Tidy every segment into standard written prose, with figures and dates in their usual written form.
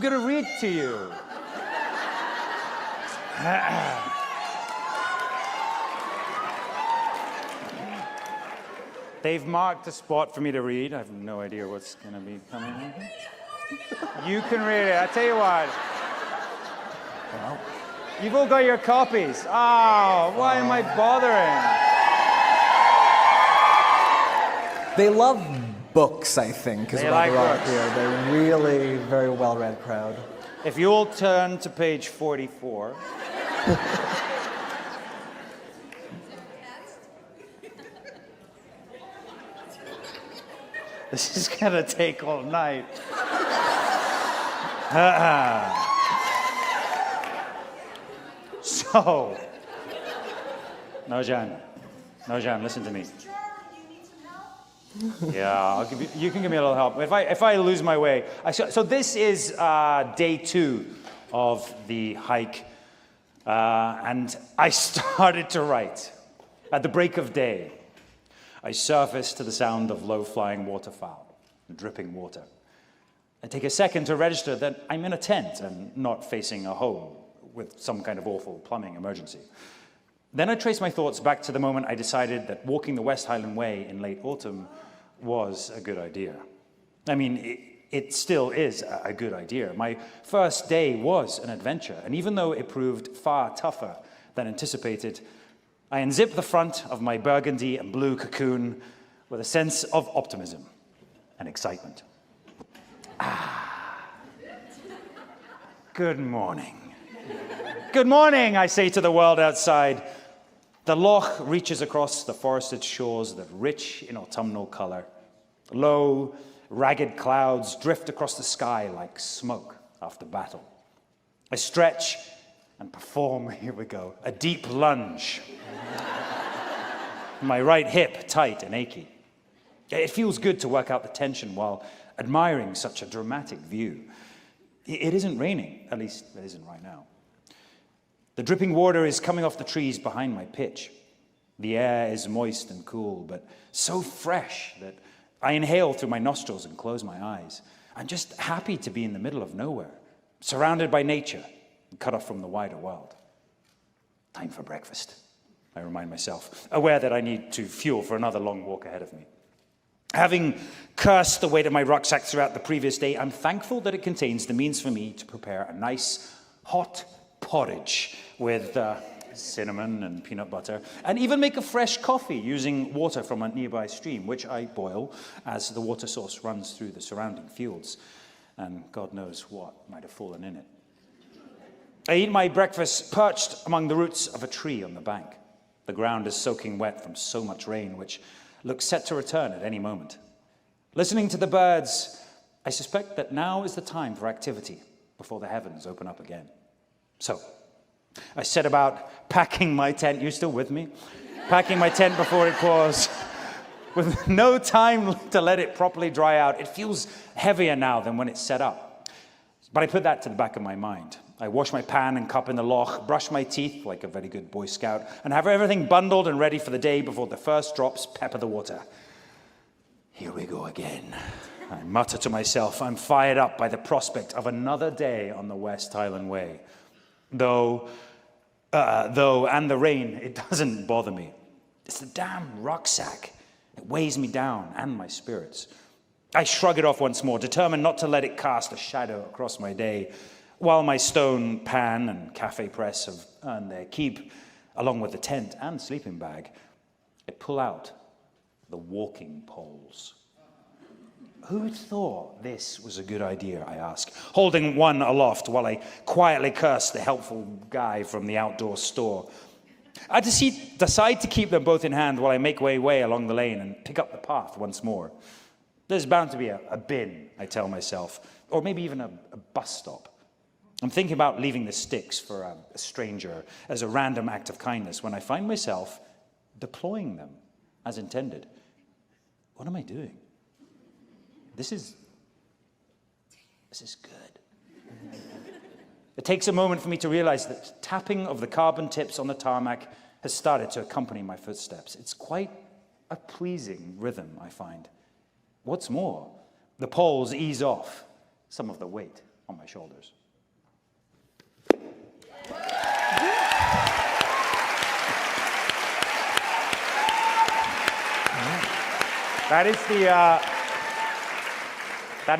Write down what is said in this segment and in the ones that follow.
going to read to you. They've marked a spot for me to read. I have no idea what's going to be coming. You can read it. I tell you what. Well, you've all got your copies. Oh, why am I bothering? They love books, I think, is They what like they're books. here. They're really very well-read crowd. If you all turn to page 44. This is gonna take all night. So, Nojan, listen to me. Yeah, I'll give you. You can give me a little help. If I lose my way, so this is day 2 of the hike, and I started to write at the break of day. I surface to the sound of low-flying waterfowl, dripping water. I take a second to register that I'm in a tent and not facing a home with some kind of awful plumbing emergency. Then I trace my thoughts back to the moment I decided that walking the West Highland Way in late autumn was a good idea. I mean, it still is a good idea. My first day was an adventure, and even though it proved far tougher than anticipated, I unzipped the front of my burgundy and blue cocoon with a sense of optimism and excitement. Good morning. Good morning, I say to the world outside. The loch reaches across the forested shores that rich in autumnal color. Low, ragged clouds drift across the sky like smoke after battle. I stretch and perform, here we go, a deep lunge. My right hip tight and achy. It feels good to work out the tension while admiring such a dramatic view. It isn't raining, at least it isn't right now. The dripping water is coming off the trees behind my pitch. The air is moist and cool, but so fresh that I inhale through my nostrils and close my eyes. I'm just happy to be in the middle of nowhere, surrounded by nature, and cut off from the wider world. Time for breakfast, I remind myself, aware that I need to fuel for another long walk ahead of me. Having cursed the weight of my rucksack throughout the previous day, I'm thankful that it contains the means for me to prepare a nice, hot porridge with cinnamon and peanut butter, and even make a fresh coffee using water from a nearby stream, which I boil as the water source runs through the surrounding fields, and God knows what might have fallen in it. I eat my breakfast perched among the roots of a tree on the bank. The ground is soaking wet from so much rain, which looks set to return at any moment. Listening to the birds, I suspect that now is the time for activity before the heavens open up again. So, I set about packing my tent. You still with me? Packing my tent before it pours. With no time to let it properly dry out. It feels heavier now than when it's set up. But I put that to the back of my mind. I wash my pan and cup in the loch, brush my teeth like a very good Boy Scout, and have everything bundled and ready for the day before the first drops pepper the water. Here we go again. I mutter to myself. I'm fired up by the prospect of another day on the West Highland Way. Though, and the rain, it doesn't bother me. It's the damn rucksack. It weighs me down and my spirits. I shrug it off once more, determined not to let it cast a shadow across my day, while my stone pan and cafe press have earned their keep, along with the tent and sleeping bag. I pull out the walking poles. Who'd thought this was a good idea, I ask, holding one aloft while I quietly curse the helpful guy from the outdoor store. I decide to keep them both in hand while I make my way along the lane and pick up the path once more. There's bound to be a bin, I tell myself, or maybe even a bus stop. I'm thinking about leaving the sticks for a stranger as a random act of kindness when I find myself deploying them as intended. What am I doing? This is good. It takes a moment for me to realize that tapping of the carbon tips on the tarmac has started to accompany my footsteps. It's quite a pleasing rhythm, I find. What's more, the poles ease off some of the weight. on my shoulders. That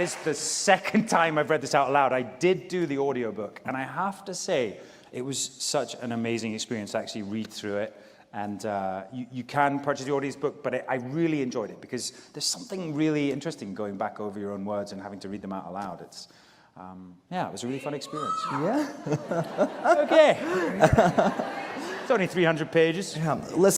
is the second time I've read this out loud. I did do the audiobook, and I have to say, it was such an amazing experience to actually read through it. And you can purchase the audiobook, but I really enjoyed it because there's something really interesting going back over your own words and having to read them out aloud. It's, yeah, it was a really fun experience. Yeah? Okay. It's only 300 pages. Yeah. Listen.